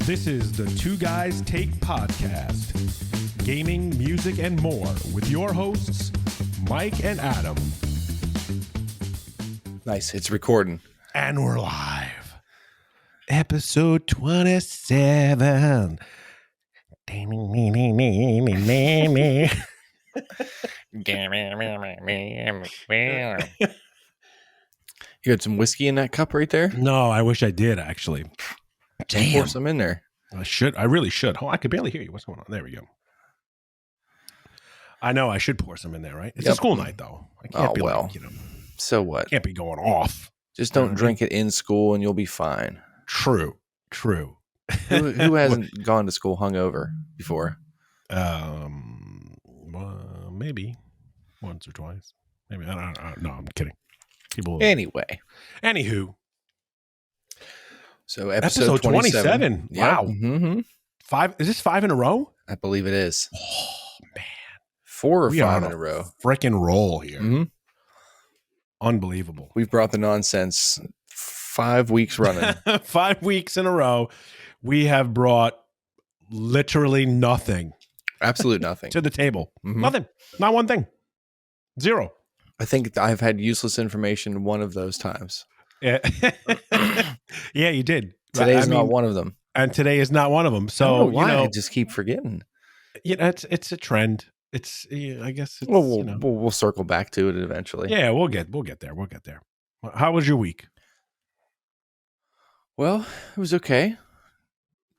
This is the Two Guys Take Podcast. Gaming, music, and more with your hosts, Mike and Adam. Nice. It's recording. And we're live. Episode 27. You had some whiskey in that cup right there? No, I wish I did, actually. Pour some in there. I really should. Oh, I could barely hear you. What's going on? There we go. I know I should pour some in there, right? It's a school night, though. I can't be like, so what? Can't be going off. Just don't drink it in school and you'll be fine. True. Who hasn't gone to school hungover before? Well, maybe once or twice. Maybe. I don't know. I'm kidding. Anyway. Anywho. So episode 27. Wow. Mm-hmm. Is this 5 in a row? I believe it is. Oh, man. 4 or We 5 are in a row. Freaking roll here. Mm-hmm. Unbelievable. We've brought the nonsense 5 weeks running. 5 weeks in a row. We have brought literally nothing. Absolute nothing. To the table. Mm-hmm. Nothing. Not one thing. Zero. I think I've had useless information one of those times. Yeah, yeah, you did. Today's not one of them. And today is not one of them. So, I don't know why I just keep forgetting. Yeah, it's a trend. I guess it's, we'll circle back to it eventually. Yeah, we'll get there. How was your week? Well, it was okay.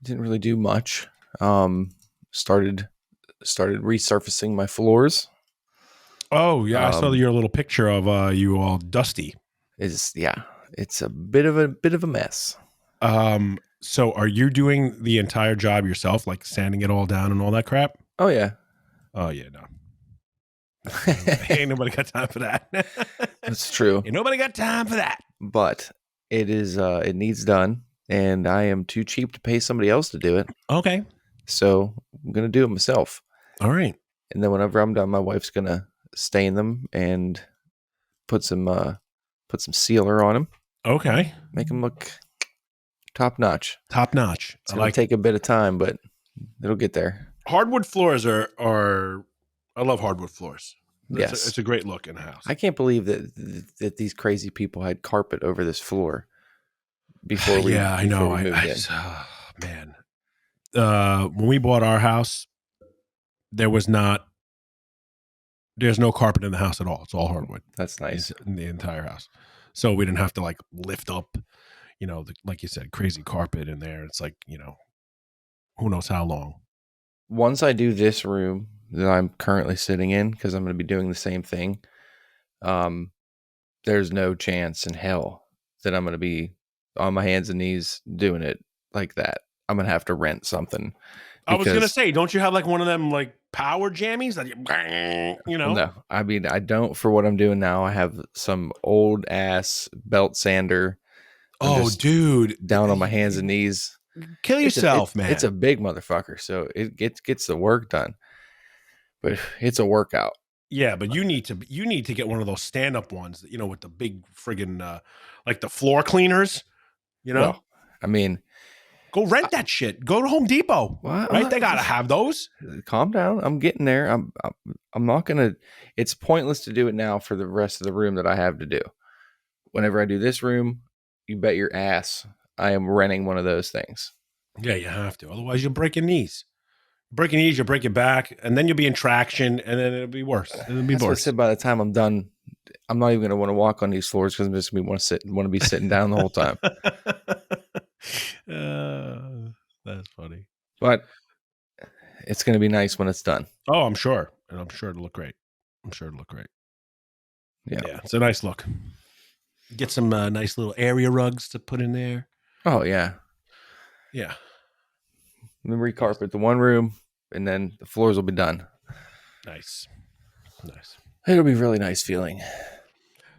Didn't really do much. Started resurfacing my floors. Oh yeah, I saw your little picture of you all dusty. It's a bit of a mess. So are you doing the entire job yourself, like sanding it all down and all that crap? Oh yeah. Oh yeah, no. Ain't nobody got time for that. That's true. Ain't nobody got time for that. But it is it needs done, and I am too cheap to pay somebody else to do it. Okay. So I'm gonna do it myself. All right. And then whenever I'm done, my wife's gonna stain them and put some sealer on them. Okay. Make them look top notch. Top notch. It's gonna take a bit of time, but it'll get there. Hardwood floors are I love hardwood floors. Yes. It's a great look in a house. I can't believe that these crazy people had carpet over this floor before we I know. We moved in. Man. When we bought our house, there's no carpet in the house at all. It's all hardwood. That's nice. In the entire house. So we didn't have to like lift up, like you said, crazy carpet in there. It's like, who knows how long. Once I do this room that I'm currently sitting in, because I'm going to be doing the same thing, there's no chance in hell that I'm going to be on my hands and knees doing it like that. I'm going to have to rent something. I was going to say, don't you have like one of them like power jammies that No, I mean, I don't for what I'm doing now. I have some old ass belt sander. Dude. Down on my hands and knees. Kill yourself, man. It's a big motherfucker, so it gets the work done. But it's a workout. Yeah, but you need to get one of those stand-up ones, with the big friggin' like the floor cleaners, Well, I mean, go rent that shit. Go to Home Depot. Right? They gotta have those. Calm down. I'm getting there. I'm not gonna. It's pointless to do it now for the rest of the room that I have to do. Whenever I do this room, you bet your ass I am renting one of those things. Yeah, you have to. Otherwise, you'll break your knees. Break your knees, you'll break your back, and then you'll be in traction, and then it'll be worse. That's what I said. By the time I'm done, I'm not even going to want to walk on these floors because I'm just going to want to be sitting down the whole time. That's funny. But it's going to be nice when it's done. Oh, I'm sure. And I'm sure it'll look great. Yeah, it's a nice look. Get some nice little area rugs to put in there. Oh, yeah. Yeah. And then recarpet the one room, and then the floors will be done. Nice. It'll be really nice feeling.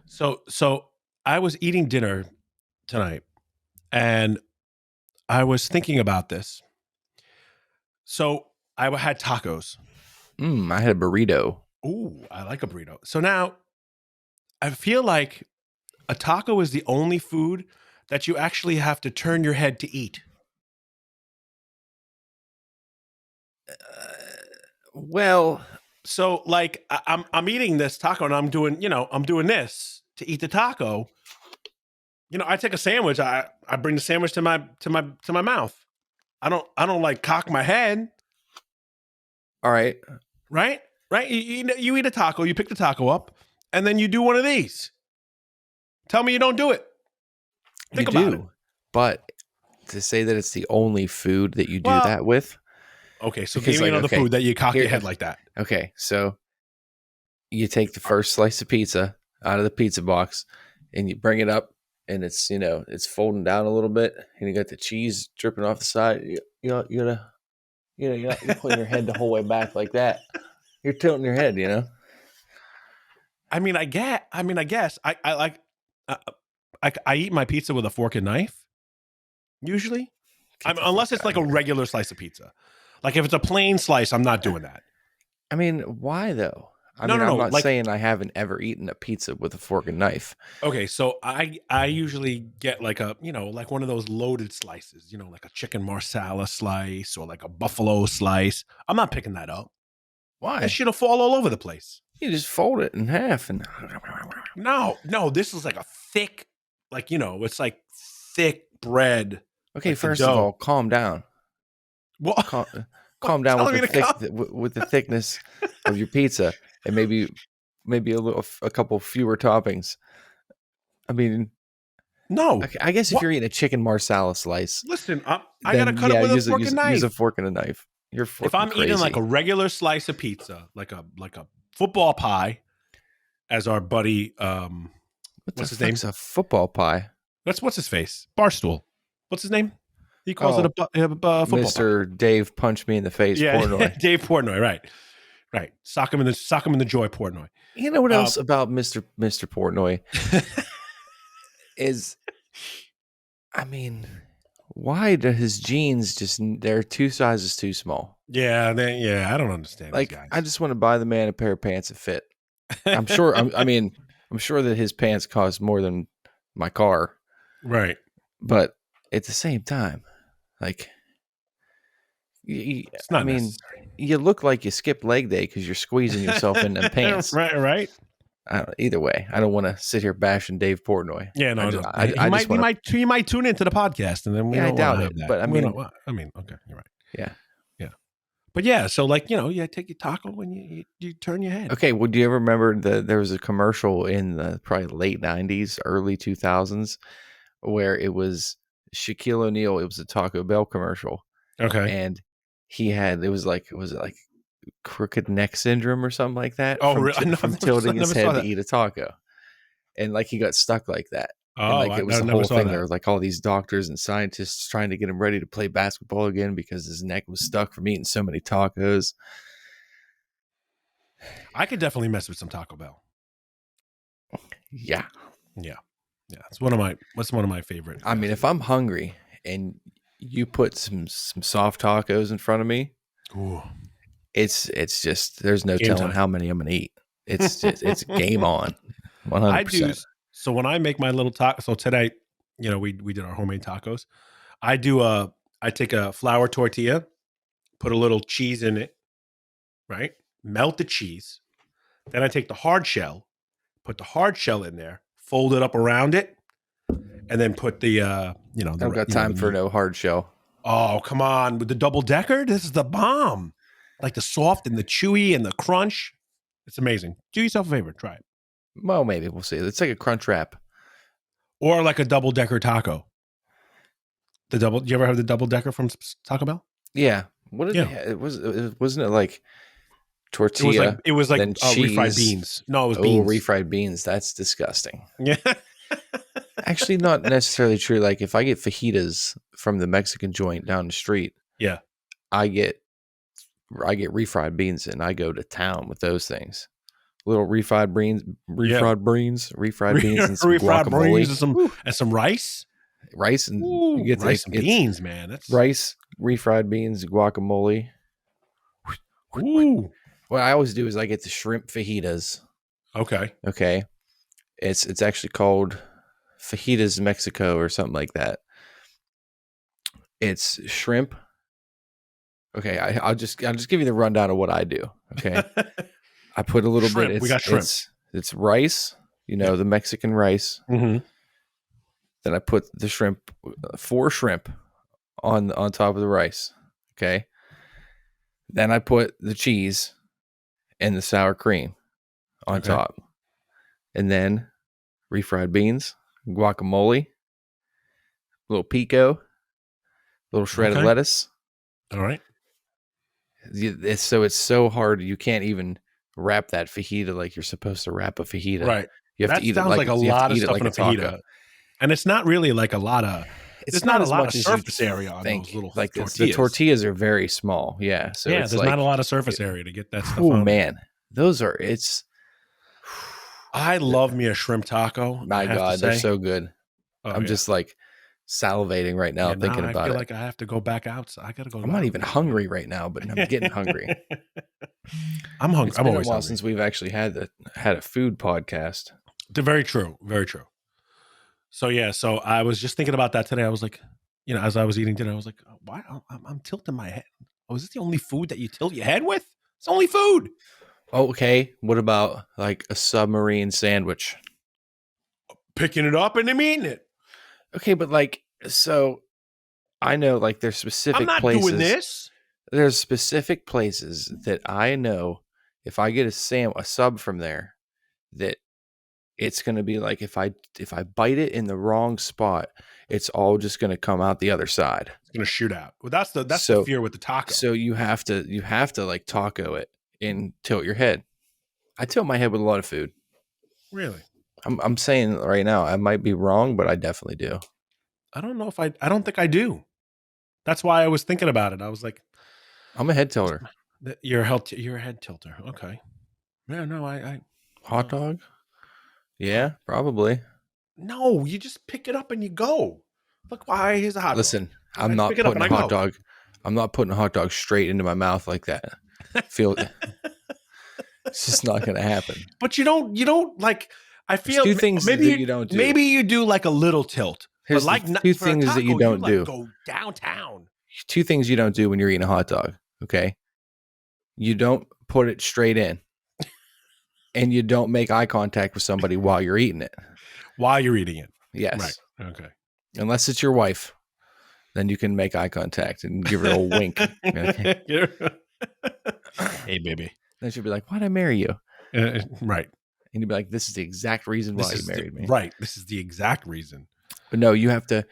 So I was eating dinner tonight, and I was thinking about this. So I had tacos. I had a burrito. Ooh, I like a burrito. So now I feel like a taco is the only food that you actually have to turn your head to eat. Well, So like I'm eating this taco and I'm doing this to eat the taco. I take a sandwich. I bring the sandwich to my mouth. I don't like cock my head, all right. right? Right? You eat a taco, you pick the taco up, and then you do one of these. Tell me you don't do it. You Think about it. do. But to say that it's the only food that you do Well, that with, okay, so because give me like, another okay, food that you cock here, your head like that. okay, so you take the first slice of pizza out of the pizza box and you bring it up and it's folding down a little bit and you got the cheese dripping off the side. You're putting your head the whole way back like that. You're tilting your head, I guess I like uh, I eat my pizza with a fork and knife usually. Get the Unless fuck it's out like of a here. regular slice of pizza. Like if it's a plain slice, I'm not doing that. I mean, why though? I No, mean, no, I'm no. not Like saying I haven't ever eaten a pizza with a fork and knife. okay, so I usually get like like one of those loaded slices, like a chicken marsala slice or like a buffalo slice. I'm not picking that up. That Why? shit'll fall all over the place. You just fold it in half and No, no, this is like a thick, like it's like thick bread, okay. like the First of dough. all, calm down. What? Calm, What? calm down with Telling the me to thick come? with the thickness of your pizza, and maybe a couple fewer toppings. I mean, No. I guess if What? you're eating a chicken marsala slice, Listen, I gotta then cut it yeah, with a fork and use a knife. fork and a knife. You're If fucking I'm eating like a crazy. regular slice of pizza, like a football pie, as our buddy, What the what's his name? fuck's a football pie? What's his face? Barstool. What's his name? He calls it Oh, a football pie. Mr. Dave punch me in the face, Yeah, Portnoy. Dave Portnoy. Right, right. Sock him in the joy, Portnoy. You know what Uh, else about Mr. Portnoy is, I mean, why do his jeans they're 2 sizes too small? yeah. I don't understand these Like, I guys. just want to buy the man a pair of pants that fit. I'm sure. I mean, I'm sure that his pants cost more than my car, Right. but at the same time, like, It's I not mean, necessary. you look like you skipped leg day because you're squeezing yourself in them pants. Right. Either way, I don't want to sit here bashing Dave Portnoy. Yeah, I no, just, no. He I just might, he want to. might, he might tune into the podcast, and then we Yeah, I don't want doubt to it, have that. but I We mean, don't. Okay, you're right. yeah. Yeah, but yeah. So like you take your taco and you turn your head. Okay, well, do you ever remember there was a commercial in the probably late '90s, early 2000s, where it was Shaquille O'Neal? It was a Taco Bell commercial, Okay. and was it like crooked neck syndrome or something like that Oh, really? No, from tilting his never saw head to that. eat a taco, and like he got stuck like that, and Oh, like it was I the never whole saw thing. There that. was like all these doctors and scientists trying to get him ready to play basketball again because his neck was stuck from eating so many tacos. I could definitely mess with some Taco Bell. Yeah, Yeah, yeah. It's one of my favorite. I mean, if I'm hungry and you put some soft tacos in front of me, Ooh, it's just there's no game telling time. how many I'm gonna eat. It's game on, I do. 100%. So when I make my little taco, so today, we did our homemade tacos. I take a flour tortilla, put a little cheese in it, right? Melt the cheese. Then I take the hard shell, put the hard shell in there, fold it up around it, and then put the I don't got time for no hard shell. oh, come on, with the double decker, this is the bomb. Like the soft and the chewy and the crunch. It's amazing. Do yourself a favor, try it. Well, maybe we'll see. It's like a crunch wrap. Or like a double decker taco. Do you ever have the double decker from Taco Bell? Yeah. What did they Yeah. have? Wasn't it like It was like tortilla, refried cheese? beans. No, it was Oh, beans. refried beans. That's disgusting. Yeah. Actually, not necessarily true. Like if I get fajitas from the Mexican joint down the street, Yeah. I get refried beans and I go to town with those things. Little refried beans, refried beans and some Refried beans guacamole. and some rice. Rice and you Ooh, get rice like and it's beans, man. That's rice, refried beans, guacamole. ooh. What I always do is I get the shrimp fajitas. Okay. Okay. It's actually called Fajitas Mexico or something like that. It's shrimp, Okay, I'll just give you the rundown of what I do. Okay, I put a little Shrimp. bit. We got shrimp. It's rice. Yeah. The Mexican rice. Mm-hmm. Then I put the shrimp, 4 shrimp on top of the rice. Okay. Then I put the cheese and the sour cream on Okay. top, and then refried beans, guacamole, little pico, little shredded Okay. lettuce. All right. It's so hard you can't even wrap that fajita like you're supposed to wrap a fajita. Right. You have That to eat it sounds like a you have lot to of eat it stuff like in a a taco. fajita. And it's not really like a lot of. It's There's not a as lot much of as surface you area on think. those little Like tortillas. the tortillas are very small. Yeah. So Yeah, it's there's like, not a lot of surface area to get that stuff oh on. man, those are I love me a shrimp taco. My God, they're so good. Oh, I'm yeah. just like salivating right now thinking I about feel it. like I have to go back out. I got to go. I'm not even hungry right now, but I'm getting hungry. I'm hungry. It's I'm been a always while hungry. since we've actually had a food podcast. Very true. Very true. So yeah, so I was just thinking about that today. I was like, as I was eating dinner, I was like, why? I'm tilting my head. Oh, is this the only food that you tilt your head with? It's only food. Okay, what about like a submarine sandwich? Picking it up and then eating it. Okay, but like, so I know like there's specific I'm not places. doing this. There's specific places that I know if I get a sub from there, that it's going to be like if I bite it in the wrong spot, it's all just going to come out the other side. It's going to shoot out. Well, that's the fear with the taco. So you have to like taco it and tilt your head. I tilt my head with a lot of food. Really? I'm saying right now, I might be wrong, but I definitely do. I don't know if I don't think I do. That's why I was thinking about it. I was like, I'm a head tilter. You're a head tilter. Okay. Yeah, no, I hot dog. Yeah, probably. No, you just pick it up and you go. Look, why here's a hot dog. Listen, I'm not putting a hot dog. I'm not putting a hot dog straight into my mouth like that. It's just not going to happen. But you don't like. I feel there's 2 things that you don't do. Maybe you do like a little tilt. Here's but like 2 things that you don't do. Go downtown. 2 things you don't do when you're eating a hot dog. Okay, you don't put it straight in, and you don't make eye contact with somebody while you're eating it. While you're eating it. Yes. Right. Okay. Unless it's your wife, then you can make eye contact and give her a wink. Okay? Hey, baby. Then she'll be like, "Why'd I marry you?" Right. And you'd be like, "This is the exact reason why you married me." Right. This is the exact reason. But no, you have to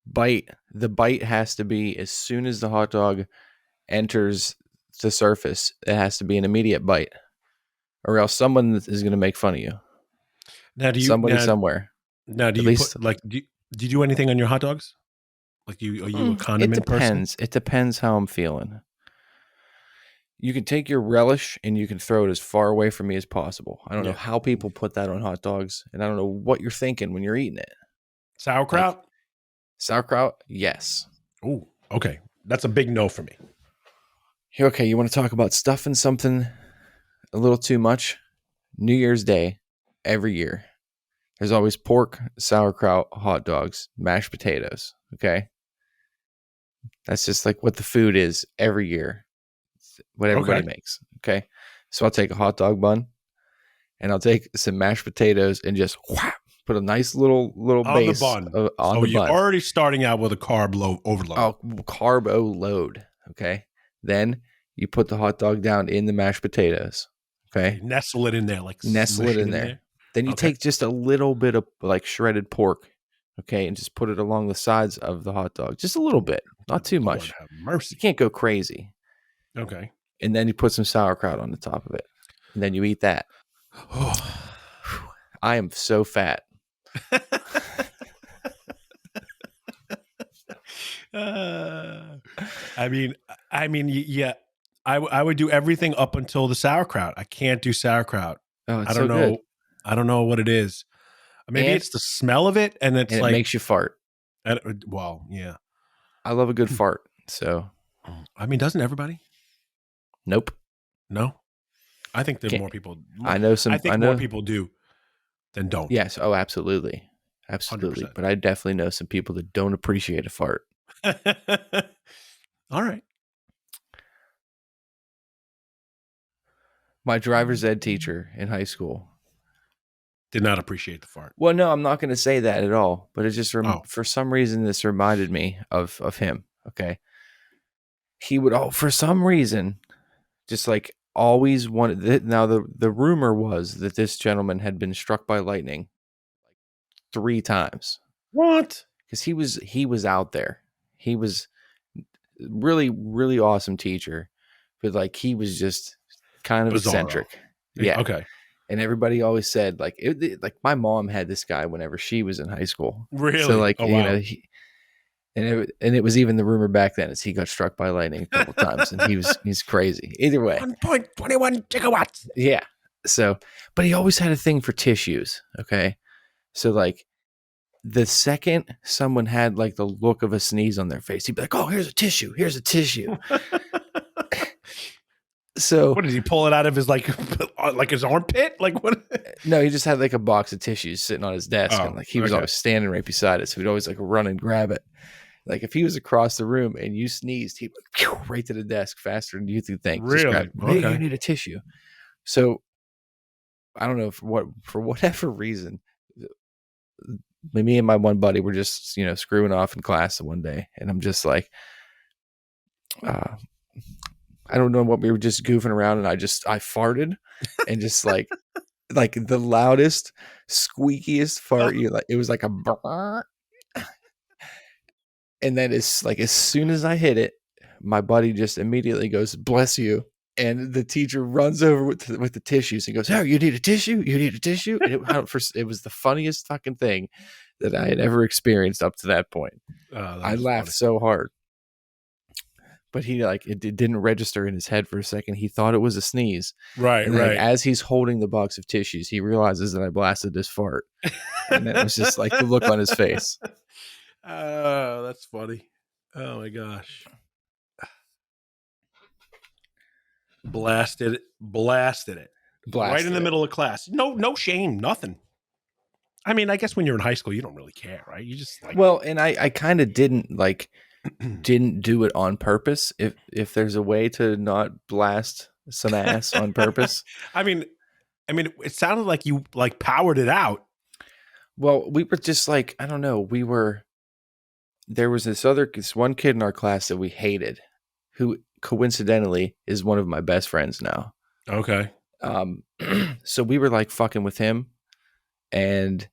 bite. The bite has to be as soon as the hot dog enters the surface. It has to be an immediate bite, or else someone is going to make fun of you. Now, somewhere. Now, do you do anything on your hot dogs? Like, are you a condiment person? It depends how I'm feeling. You can take your relish and you can throw it as far away from me as possible. I don't know how people put that on hot dogs, and I don't know what you're thinking when you're eating it. Sauerkraut? Sauerkraut? Yes. Oh, okay. That's a big no for me. Okay, you want to talk about stuffing something a little too much? New Year's Day, every year, there's always pork, sauerkraut, hot dogs, mashed potatoes. Okay? That's just like what the food is every year. What everybody makes. Okay. So I'll take a hot dog bun and I'll take some mashed potatoes and just put a nice little base on the bun. On the you're bun. Already starting out with a carb overload. Oh, carbo load. Okay. Then you put the hot dog down in the mashed potatoes. Okay. Nestle it in there. Nestle it in there. Then you take just a little bit of like shredded pork. Okay. And just put it along the sides of the hot dog. Just a little bit. Not too much. Have mercy. You can't go crazy. Okay. And then you put some sauerkraut on the top of it. And then you eat that. I am so fat. I mean, yeah. I would do everything up until the sauerkraut. I can't do sauerkraut. Oh, it's I don't so know. Good. I don't know what it is. Maybe it's the smell of it, and it makes you fart. Well, yeah. I love a good fart. So, I mean, doesn't everybody? Nope. No, I think there are more people. I know some. I think more people do than don't. Yes. Oh, absolutely, 100%. But I definitely know some people that don't appreciate a fart. All right. My driver's ed teacher in high school. Did not appreciate the fart. Well, no, I'm not going to say that at all. But it just Oh. for some reason this reminded me of him. Okay, he would for some reason just like always wanted. Now the rumor was that this gentleman had been struck by lightning 3 times. What? Because he was out there. He was really, really awesome teacher, but like he was just kind of Bizarro. eccentric. Yeah. Okay. And everybody always said like like my mom had this guy whenever she was in high school. Really? So like, oh, you wow. know, and it was even the rumor back then is he got struck by lightning a couple times and he's crazy. Either way. 1.21 gigawatts. Yeah. So, but he always had a thing for tissues. Okay. So like the second someone had like the look of a sneeze on their face, he'd be like, "Oh, here's a tissue. Here's a tissue." So what did he pull it out of his like his armpit? Like what? No, he just had like a box of tissues sitting on his desk, and like he was okay. always standing right beside it, so he'd always like run and grab it. Like if he was across the room and you sneezed, he'd go right to the desk faster than you could think. Really? Hey, you need a tissue. So I don't know for whatever reason, me and my one buddy were just screwing off in class one day, and I'm just like, I don't know what, we were just goofing around, and I farted, and just like the loudest, squeakiest fart. It was like a brrr. And then as soon as I hit it, my buddy just immediately goes, "Bless you." And the teacher runs over with the tissues and goes, "Oh, you need a tissue? You need a tissue?" And it was the funniest fucking thing that I had ever experienced up to that point. I laughed so hard. But he it didn't register in his head for a second. He thought it was a sneeze. Right, and then, right. as he's holding the box of tissues, he realizes that I blasted this fart. And it was just like the look on his face. Oh, that's funny. Oh my gosh. Blasted it. Right in the middle of class. No shame, nothing. I mean, I guess when you're in high school, you don't really care, right? You just like, well, and I kind of didn't do it on purpose. If there's a way to not blast some ass on purpose. I mean, it sounded like you like powered it out. Well, we were just like, I don't know. There was this one kid in our class that we hated, who coincidentally is one of my best friends now. Okay. So we were like fucking with him and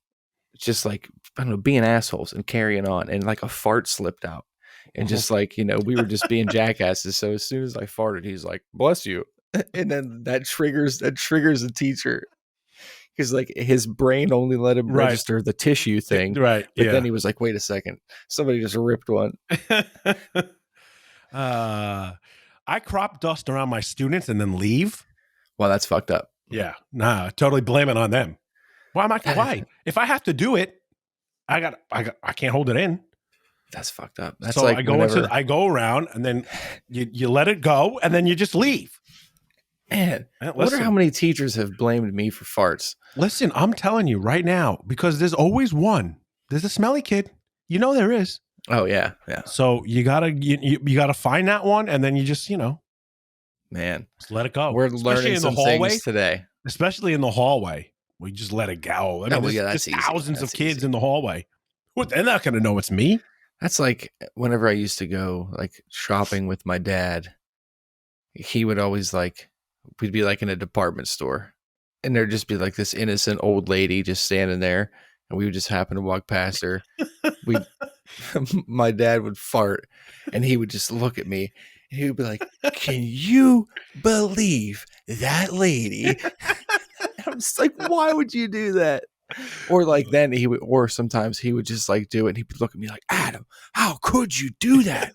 just like, I don't know, being assholes and carrying on, and like a fart slipped out. And just like, we were just being jackasses. So as soon as I farted, he's like, "Bless you." And then that triggers the teacher. Because like his brain only let him register the tissue thing. Right. But then he was like, "Wait a second. Somebody just ripped one." I crop dust around my students and then leave. Well, that's fucked up. Yeah. Nah, totally blame it on them. Why? If I have to do it, I can't hold it in. That's fucked up. That's so like I go around, and then you let it go, and then you just leave. Man, I wonder how many teachers have blamed me for farts. Listen, I'm telling you right now, because there's always one. There's a smelly kid. There is. Oh yeah, yeah. So you gotta find that one, and then you just man, just let it go. We're learning some things today, especially in the hallway. We just let it go. I mean, there's thousands of kids in the hallway. What? They're not gonna know it's me. That's like whenever I used to go like shopping with my dad. He would always we'd be like in a department store, and there'd just be like this innocent old lady just standing there, and we would just happen to walk past her. My dad would fart, and he would just look at me, and he would be like, "Can you believe that lady?" I'm just like, "Why would you do that?" Or then or sometimes he would just do it, and he'd look at me like, "Adam, how could you do that?"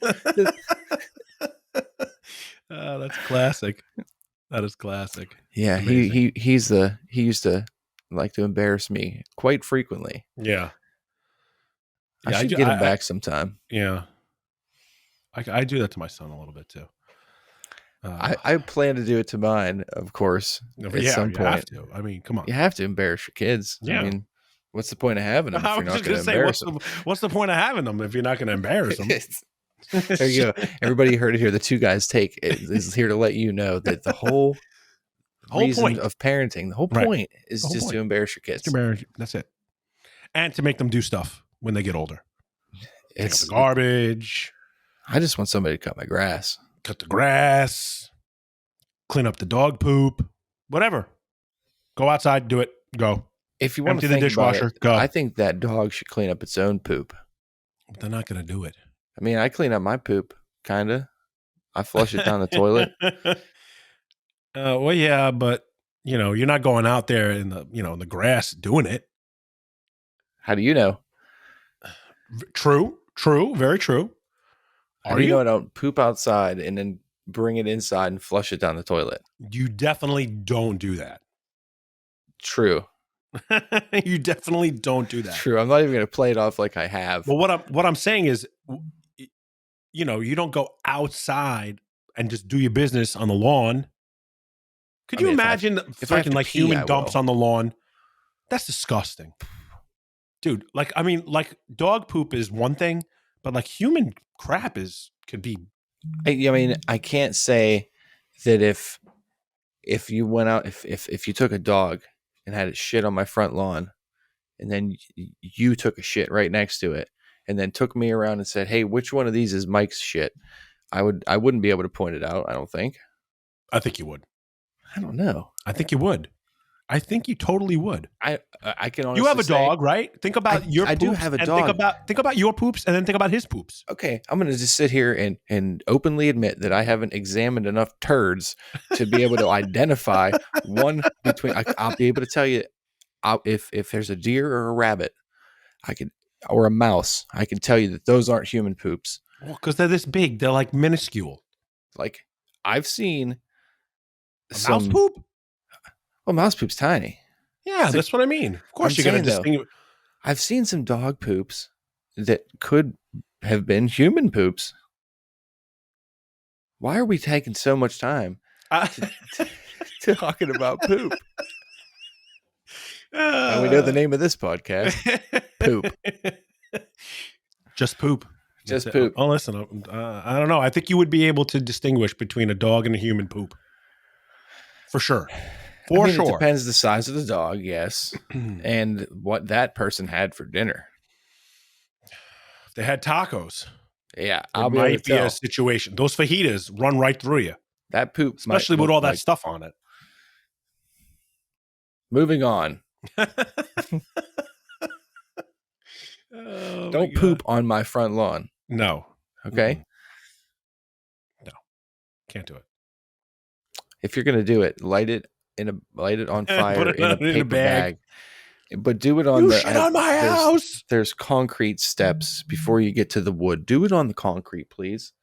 That's classic. That is classic. Yeah, he used to like to embarrass me quite frequently. Yeah. I should get him back sometime. Yeah. I do that to my son a little bit too. I plan to do it to mine, of course, at some point. You have to. I mean, come on. You have to embarrass your kids. Yeah. I mean, what's the point of having them if you're not going to embarrass them? What's the point of having them if you're not going to embarrass them? There you go. Everybody heard it here. The Two Guys Take is here to let you know that the whole whole reason point. of parenting. The whole Right. point is The whole just point. to embarrass your kids. That's it. And to make them do stuff when they get older. Take out It's the garbage, I just want somebody to cut my grass. cut the grass, clean up the dog poop, whatever. Go outside, do it. Go. If you want Empty to the think about dishwasher. it, Go. I think that dog should clean up its own poop. But they're not going to do it. I mean, I clean up my poop, kind of. I flush it down the toilet. Well, yeah, but you're not going out there in the in the grass doing it. How do you know? True, very true. How do you know I don't poop outside and then bring it inside and flush it down the toilet? You definitely don't do that. True. You definitely don't do that. True. I'm not even going to play it off like I have. Well, what I'm saying is, you don't go outside and just do your business on the lawn. Could you imagine freaking like human dumps on the lawn? That's disgusting. Dude, like dog poop is one thing, but like human crap could be. I mean, I can't say that if you went out, if you took a dog and had it shit on my front lawn, and then you took a shit right next to it, and then took me around and said, "Hey, which one of these is Mike's shit?" I wouldn't be able to point it out. I don't think. I think you would. I don't know. I think you would. I think you totally would. I can honestly You have a dog, right? Think about your poops. I do have a dog. Think about your poops and then think about his poops. Okay, I'm going to just sit here and openly admit that I haven't examined enough turds to be able to identify one between. I'll be able to tell you if there's a deer or a rabbit, or a mouse, I can tell you that those aren't human poops. Well, because they're this big, they're like minuscule. Like I've seen mouse poop. Well, mouse poop's tiny. Yeah, that's what I mean. Of course, you're going to distinguish. I've seen some dog poops that could have been human poops. Why are we taking so much time talking about poop? And we know the name of this podcast. Poop. Just poop. Just poop. Oh, listen, I don't know. I think you would be able to distinguish between a dog and a human poop. For sure. It depends the size of the dog, yes, and what that person had for dinner. If they had tacos, yeah, it might be a situation. Those fajitas run right through you. That poop, especially with all that stuff on it. Moving on. Don't poop on my front lawn. No. Okay. No. Can't do it. If you're gonna do it, light it on fire in a paper bag. But do it on shit on my house. There's concrete steps before you get to the wood. Do it on the concrete, please.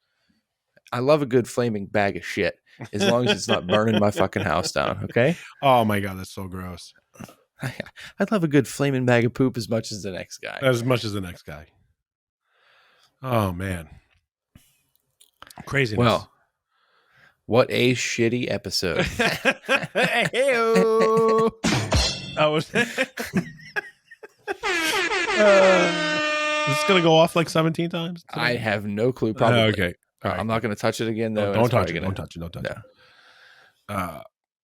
I love a good flaming bag of shit, as long as it's not burning my fucking house down. Okay. Oh my god, that's so gross. I'd love a good flaming bag of poop as much as the next guy. As much as the next guy. Oh man. Craziness. Well, what a shitty episode. Hey-o. I was. Is this going to go off like 17 times? Today? I have no clue. Probably. Okay. All right. I'm not going to touch it again, though. Don't touch it. Don't touch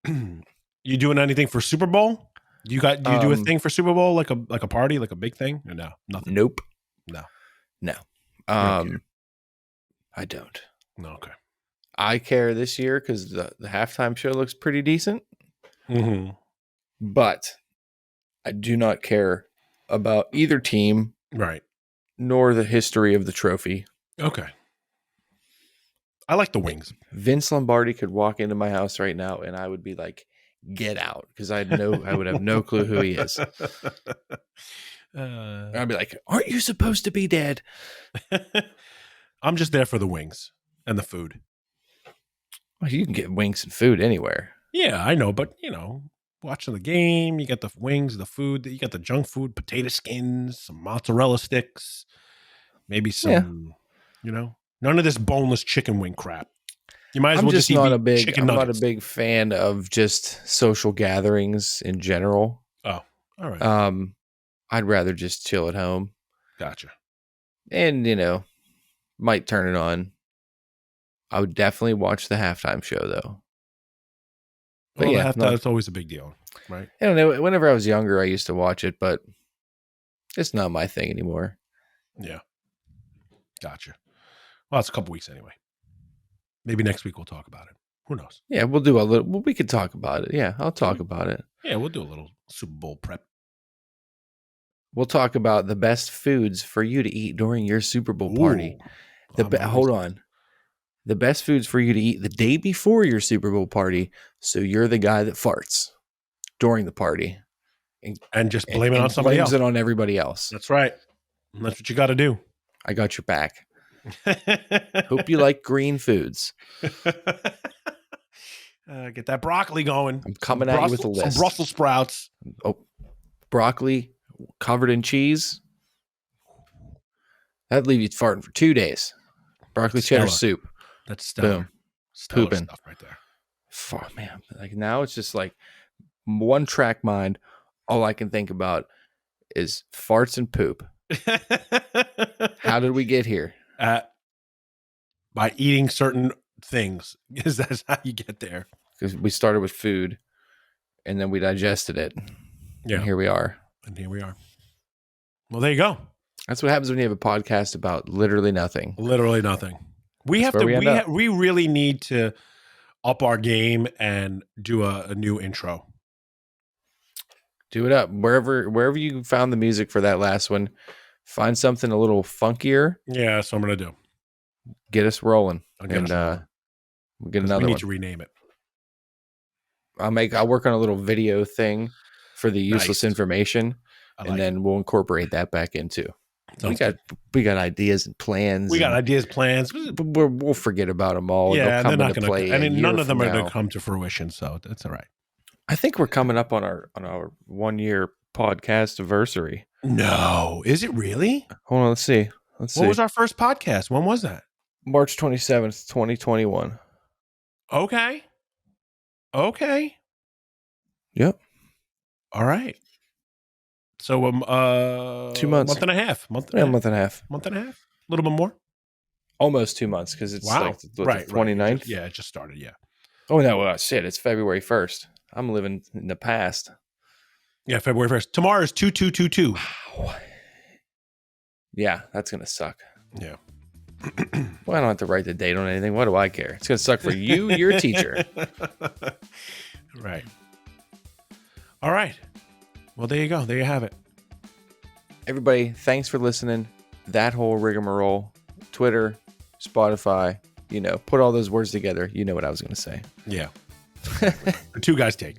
it. You doing anything for Super Bowl? Do you do a thing for Super Bowl, like a party, like a big thing? Or no, nothing. Nope. No. I don't. No. Okay. I care this year because the halftime show looks pretty decent. Mm-hmm. But I do not care about either team, right? Nor the history of the trophy. Okay. I like the wings. Vince Lombardi could walk into my house right now, and I would be like, "Get out," because I would have no clue who he is. I'd be like, "Aren't you supposed to be dead?" I'm just there for the wings and the food. Well, you can get wings and food anywhere. Yeah, I know, but watching the game, you got the wings, the food, you got the junk food, potato skins, some mozzarella sticks, maybe some, none of this boneless chicken wing crap. You might as well just eat chicken nuggets. I'm not a big fan of just social gatherings in general. Oh, all right. I'd rather just chill at home. Gotcha. And, might turn it on. I would definitely watch the halftime show, though. But Well, yeah, that's always a big deal, right? I don't know. Whenever I was younger, I used to watch it, but it's not my thing anymore. Yeah. Gotcha. Well, it's a couple weeks anyway. Maybe next week we'll talk about it. Who knows? Yeah, we'll do a little. Well, we could talk about it. Yeah, I'll talk about it. Yeah, we'll do a little Super Bowl prep. We'll talk about the best foods for you to eat during your Super Bowl party. Ooh. Hold on. The best foods for you to eat the day before your Super Bowl party, so you're the guy that farts during the party And just blame it on somebody blames else. it on everybody else. That's right. And that's what you got to do. I got your back. Hope you like green foods. Get that broccoli going. I'm coming at you with a list. Some Brussels sprouts. Oh, broccoli covered in cheese. That'd leave you farting for 2 days. Broccoli cheddar soup. That's stellar. Boom. Stellar Pooping. stuff right there. Oh, man. Like now it's just like one track mind. All I can think about is farts and poop. How did we get here? By eating certain things, because that's how you get there. Because we started with food and then we digested it. Yeah. And here we are. And here we are. Well, there you go. That's what happens when you have a podcast about literally nothing. Literally nothing. We That's have to. where We really need to up our game and do a new intro. Do it up wherever you found the music for that last one. Find something a little funkier. Yeah, that's what I'm gonna do. Get us rolling, I'll get us rolling. We'll get 'Cause another we need one. to rename it. I'll work on a little video thing for the useless Nice. information, I and like then we'll incorporate that back into. Sounds good. We got ideas and plans. We got and ideas, plans. we'll forget about them all. Yeah, They'll they're come not into going play to. And a none year of them from are going now. to come to fruition. So that's all right. I think we're coming up on our 1 year podcast anniversary. No, is it really? Hold on, let's see. What was our first podcast? When was that? March 27th, 2021. Okay. Yep. All right. So 2 months. month and a half. Month Yeah, a month and a half. Month and a half. A little bit more. Almost 2 months because it's Wow. like the Right. 29th. Yeah, it just started. Yeah. Oh, no. Well, shit. It's February 1st. I'm living in the past. Yeah, February 1st. Tomorrow is 2222. Wow. Yeah, that's going to suck. Yeah. Well, I don't have to write the date on anything. What do I care? It's going to suck for you, your teacher. Right. All right. Well, there you go. There you have it. Everybody, thanks for listening. That whole rigmarole. Twitter, Spotify, put all those words together. You know what I was going to say. Yeah. The two guys take.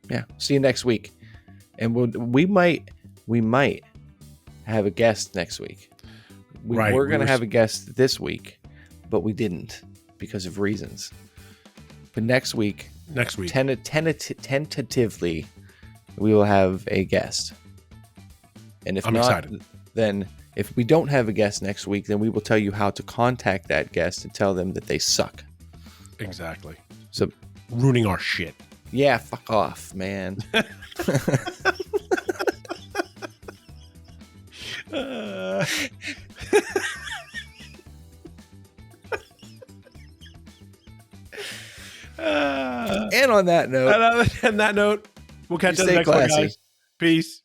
Yeah. See you next week. And we might have a guest next week. We Right, were we going to were have a guest this week, but we didn't because of reasons. But next week, tentatively, we will have a guest. And if I'm not, excited. then if we don't have a guest next week, then we will tell you how to contact that guest and tell them that they suck. Exactly. So, Ruining our shit. yeah, fuck off, man. And on that note, On that note, we'll catch you on the stay next one, classy. guys. Peace.